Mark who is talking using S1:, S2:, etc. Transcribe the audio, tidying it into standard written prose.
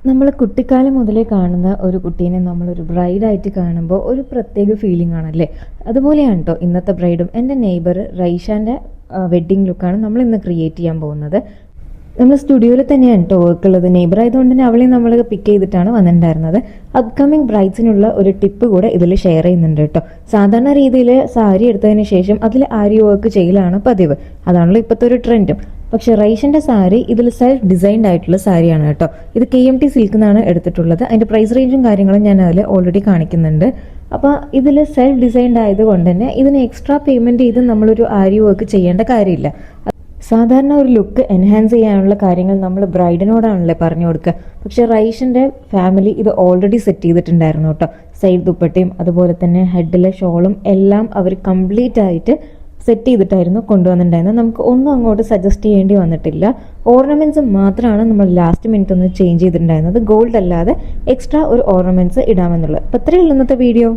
S1: നമ്മൾ കുട്ടിക്കാലം മുതലേ കാണുന്ന ഒരു കുട്ടീനെ നമ്മളൊരു ബ്രൈഡായിട്ട് കാണുമ്പോൾ ഒരു പ്രത്യേക ഫീലിംഗ് ആണല്ലേ. അതുപോലെയാണ് കേട്ടോ ഇന്നത്തെ ബ്രൈഡും. എൻ്റെ നെയ്ബർ റൈഷാൻ്റെ വെഡ്ഡിങ് ലുക്കാണ് നമ്മൾ ഇന്ന് ക്രിയേറ്റ് ചെയ്യാൻ പോകുന്നത്. നമ്മൾ സ്റ്റുഡിയോയിൽ തന്നെയാണ് കേട്ടോ വർക്ക് ഉള്ളത്. നെയ്ബർ ആയതുകൊണ്ട് തന്നെ അവളെ നമ്മൾ പിക്ക് ചെയ്തിട്ടാണ് വന്നിട്ടുണ്ടായിരുന്നത്. അപ്കമിങ് ബ്രൈഡ്സിനുള്ള ഒരു ടിപ്പ് കൂടെ ഇതിൽ ഷെയർ ചെയ്യുന്നുണ്ട് കേട്ടോ. സാധാരണ രീതിയിൽ സാരി എടുത്തതിന് ശേഷം അതിൽ ആരി വർക്ക് ചെയ്യലാണ് പതിവ്. അതാണല്ലോ ഇപ്പോഴത്തെ ഒരു ട്രെൻഡും. പക്ഷെ റൈഷന്റെ സാരി ഇതിൽ സെൽഫ് ഡിസൈൻഡ് ആയിട്ടുള്ള സാരിയാണ് കേട്ടോ. ഇത് KMT സിൽക്ക് എന്നാണ് എടുത്തിട്ടുള്ളത്. അതിന്റെ പ്രൈസ് റേഞ്ചും കാര്യങ്ങളും ഞാൻ അതിൽ ഓൾറെഡി കാണിക്കുന്നുണ്ട്. അപ്പോൾ ഇതിൽ സെൽഫ് ഡിസൈൻഡ് ആയതുകൊണ്ട് തന്നെ ഇതിന് എക്സ്ട്രാ പേയ്മെന്റ് ചെയ്ത് നമ്മളൊരു ആരി വർക്ക് ചെയ്യേണ്ട കാര്യമില്ല. സാധാരണ ഒരു ലുക്ക് എൻഹാൻസ് ചെയ്യാനുള്ള കാര്യങ്ങൾ നമ്മൾ ബ്രൈഡിനോടാണല്ലേ പറഞ്ഞു കൊടുക്കുക. പക്ഷെ റൈഷിന്റെ ഫാമിലി ഇത് ഓൾറെഡി സെറ്റ് ചെയ്തിട്ടുണ്ടായിരുന്നു കേട്ടോ. സൈഡ് ദുപ്പട്ടയും അതുപോലെ തന്നെ ഹെഡിലെ ഷോളും എല്ലാം അവർ കംപ്ലീറ്റ് ആയിട്ട് സെറ്റ് ചെയ്തിട്ടായിരുന്നു കൊണ്ടുവന്നിട്ടുണ്ടായിരുന്നത്. നമുക്ക് ഒന്നും അങ്ങോട്ട് സജസ്റ്റ് ചെയ്യേണ്ടി വന്നിട്ടില്ല. ഓർണമെന്റ്സ് മാത്രമാണ് നമ്മൾ ലാസ്റ്റ് മിനിറ്റ് ഒന്ന് ചേഞ്ച് ചെയ്തിട്ടുണ്ടായിരുന്നത്. ഗോൾഡ് അല്ലാതെ എക്സ്ട്രാ ഒരു ഓർണമെന്റ്സ് ഇടാമെന്നുള്ളത്. അപ്പോൾ ഇത്രയുള്ള ഇന്നത്തെ വീഡിയോ.